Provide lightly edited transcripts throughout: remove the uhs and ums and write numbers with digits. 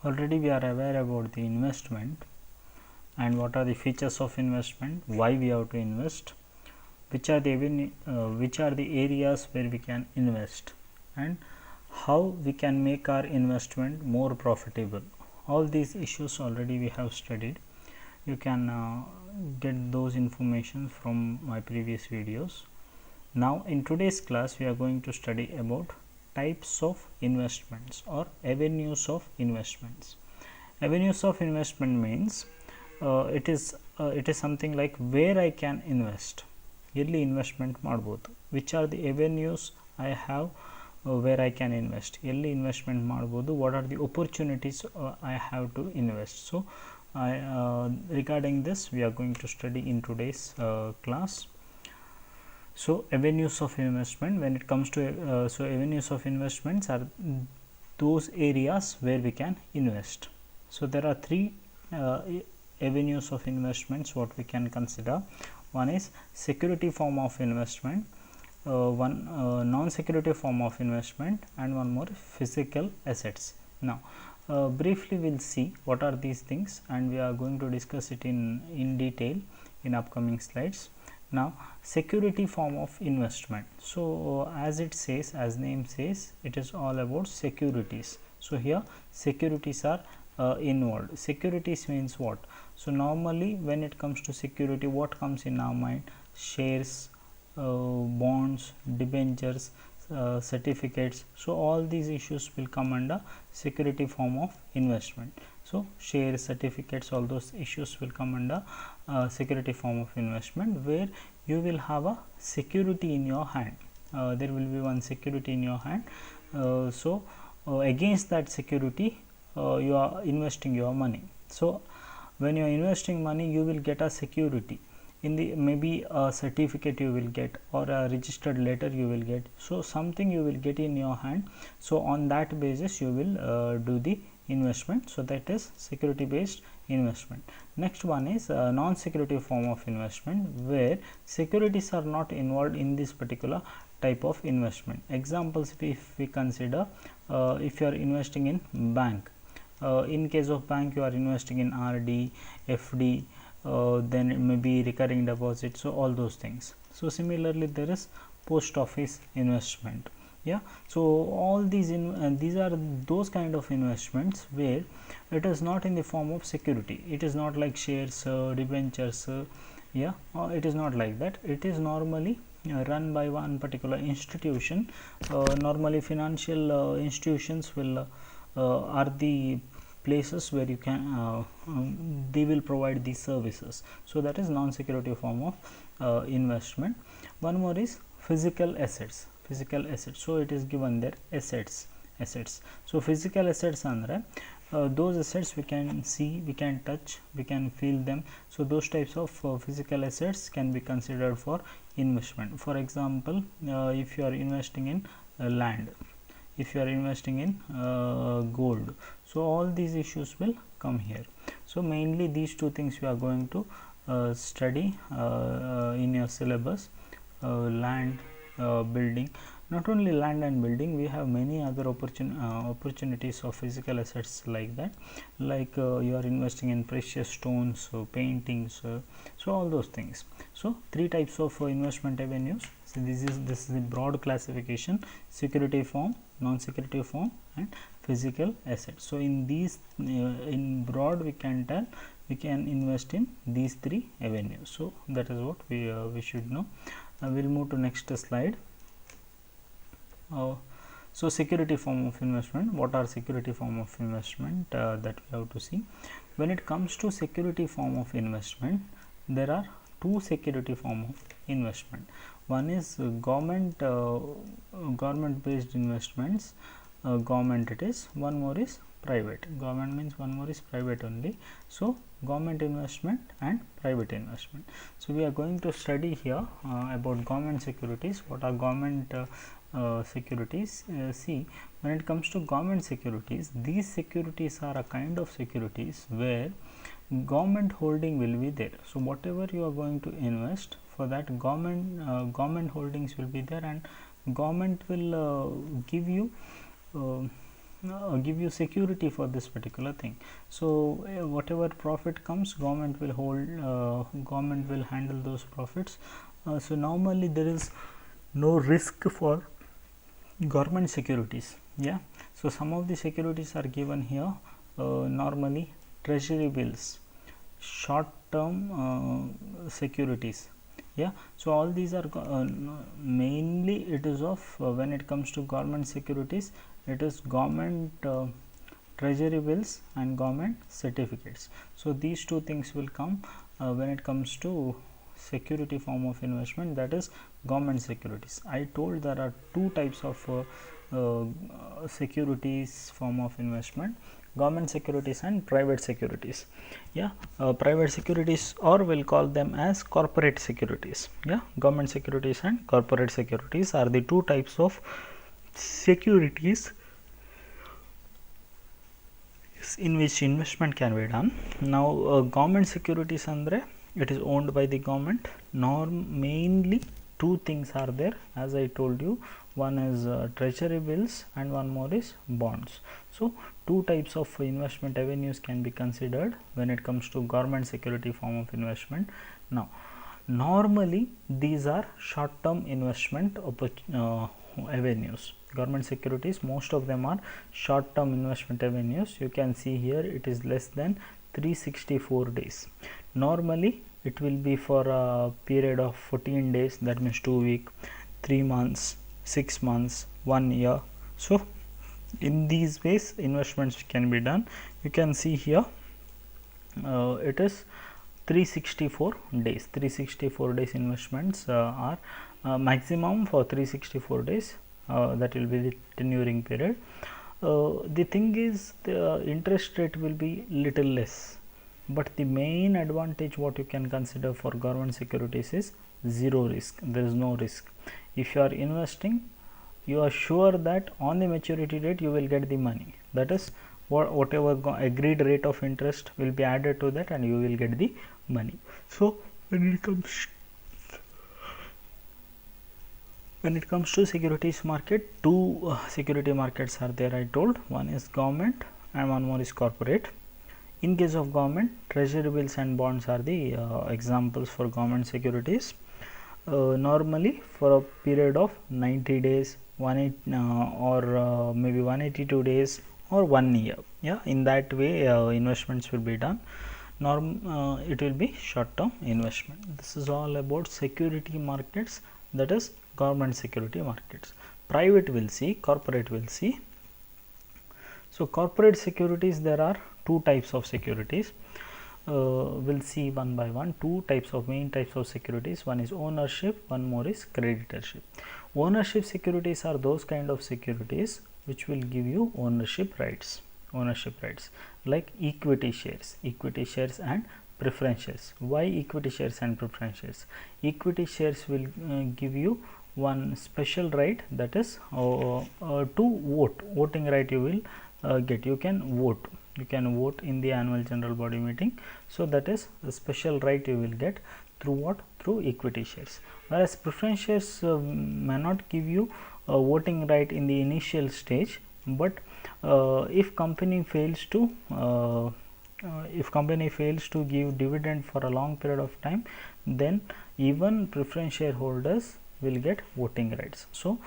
Already we are aware about the investment and what are the features of investment, why we have to invest, which are the areas where we can invest, and how we can make our investment more profitable. All these issues already we have studied. You can get those information from my previous videos. Now in today's class we are going to study about types of investments or avenues of investments. Avenues of investment means it is something like where I can invest. ಎಲ್ಲಿ investment ಮಾಡ್ಬೋದು, which are the avenues I have where I can invest, ಎಲ್ಲಿ investment ಮಾಡ್ಬೋದು, what are the opportunities I have to invest. So regarding this we are going to study in today's class. So avenues of investment, when it comes to so avenues of investments are those areas where we can invest. So there are three avenues of investments what we can consider. One is security form of investment, one non-security form of investment, and one more physical assets. Now briefly we'll see what are these things, and we are going to discuss it in detail in upcoming slides. Now security form of investment, so as it says, as name says, it is all about securities. So here securities are involved. Securities means what? So normally when it comes to security, what comes in our mind? Shares, bonds, debentures, certificates. So all these issues will come under security form of investment. So shares, certificates, all those issues will come under security form of investment, where you will have a security in your hand. There will be one security in your hand. So against that security you are investing your money. So when you are investing money, you will get a security in the, maybe a certificate you will get, or a registered letter you will get. So something you will get in your hand. So on that basis you will do the investment. So that is security based investment. Next one is non-security form of investment, where securities are not involved in this particular type of investment. Examples if we consider, if you are investing in bank, in case of bank you are investing in RD, FD, then it may be recurring deposit, so all those things. So similarly there is post office investment. Yeah, so all these these are those kind of investments where it is not in the form of security. It is not like shares, debentures, it is not like that. It is normally run by one particular institution. Normally financial institutions will are the places where you can they will provide these services. So that is non-security form of investment. One more is physical assets. Physical assets, so it is given there, assets. So physical assets andre those assets we can see, we can touch, we can feel them. So those types of physical assets can be considered for investment. For example, if you are investing in land, if you are investing in gold, so all these issues will come here. So mainly these two things we are going to study in your syllabus. Land, building. Not only land and building, we have many other opportunities of physical assets like that, like you are investing in precious stones, paintings, so all those things. So three types of investment avenues. So this is the broad classification: security form, non-security form, and physical assets. So in these in broad we can tell we can invest in these three avenues. So that is what we should know. We'll move to next slide. So security form of investment. What are security form of investment that we have to see? When it comes to security form of investment, there are two security form of investment. One is government based investments, government it is. One more is private. Government means one more is private only. So government investment and private investment. So we are going to study here about government securities. What are government securities? See, when it comes to government securities, these securities are a kind of securities where government holding will be there. So whatever you are going to invest, for that government holdings will be there, and government will give you give you security for this particular thing. So whatever profit comes, government will hold, government will handle those profits. So normally there is no risk for government securities. Yeah, so some of the securities are given here. Normally treasury bills, short term securities. Yeah, so all these are mainly it is of when it comes to government securities, it is government treasury bills and government certificates. So these two things will come when it comes to security form of investment, that is government securities. I told there are two types of securities form of investment: government securities and private securities. Yeah, private securities, or we'll call them as corporate securities. Yeah, government securities and corporate securities are the two types of securities in which investment can be done. Now government securities andre it is owned by the government. Mainly two things are there, as I told you. One is treasury bills and one more is bonds. So two types of investment avenues can be considered when it comes to government security form of investment. Now normally these are short term investment avenues. Government securities, most of them are short term investment avenues. You can see here it is less than 364 days. Normally it will be for a period of 14 days, that means 2 weeks, 3 months, 6 months, 1 year. So in these ways investments can be done. You can see here it is 364 days. 364 days investments are maximum for 364 days. That will be the tenuring period. The thing is, the interest rate will be little less, but the main advantage what you can consider for government securities is zero risk. There is no risk. If you are investing, you are sure that on the maturity date you will get the money. That is whatever agreed rate of interest will be added to that and you will get the money. So when it comes to securities market, two security markets are there, I told. One is government and one more is corporate. In case of government, treasury bills and bonds are the examples for government securities. Normally for a period of 90 days, or maybe 182 days or 1 year. Yeah, in that way investments will be done. It will be short term investment. This is all about security markets, that is government security markets. Private will see, corporate will see. So corporate securities, there are two types of securities. We'll see one by one. Two types of main types of securities. One is ownership, one more is creditorship. Ownership securities are those kind of securities which will give you ownership rights. Ownership rights like equity shares and preference shares. Why equity shares and preference shares? Equity shares will give you one special right, that is to vote. Voting right you will get. You can vote. You can vote in the annual general body meeting. So that is the special right you will get through what? Through equity shares. Whereas preference shares may not give you a voting right in the initial stage, but if company fails to give dividend for a long period of time, then even preference shareholders will get voting rights. So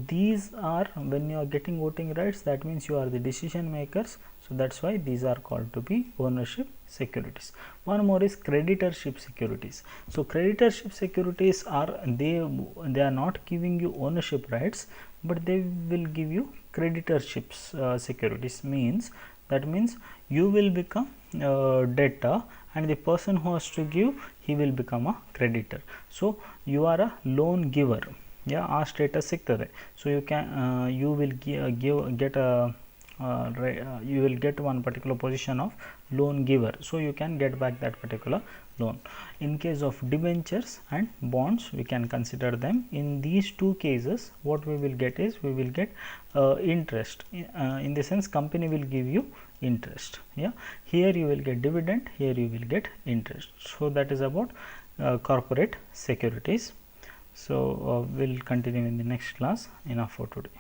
these are, when you are getting voting rights, that means you are the decision makers. So that's why these are called to be ownership securities. One more is creditorship securities. So creditorship securities are, they are not giving you ownership rights, but they will give you creditorships securities. That means you will become debtor and the person who has to give, he will become a creditor. So you are a loan giver. Yeah, ಆ status ಸಿಗ್ತದೆ. So you will get one particular position of loan giver, so you can get back that particular loan. In case of debentures and bonds, we can consider them. In these two cases, what we will get is, we will get interest, in the sense company will give you interest. Yeah, here you will get dividend, here you will get interest. So that is about corporate securities. So we'll continue in the next class. Enough for today.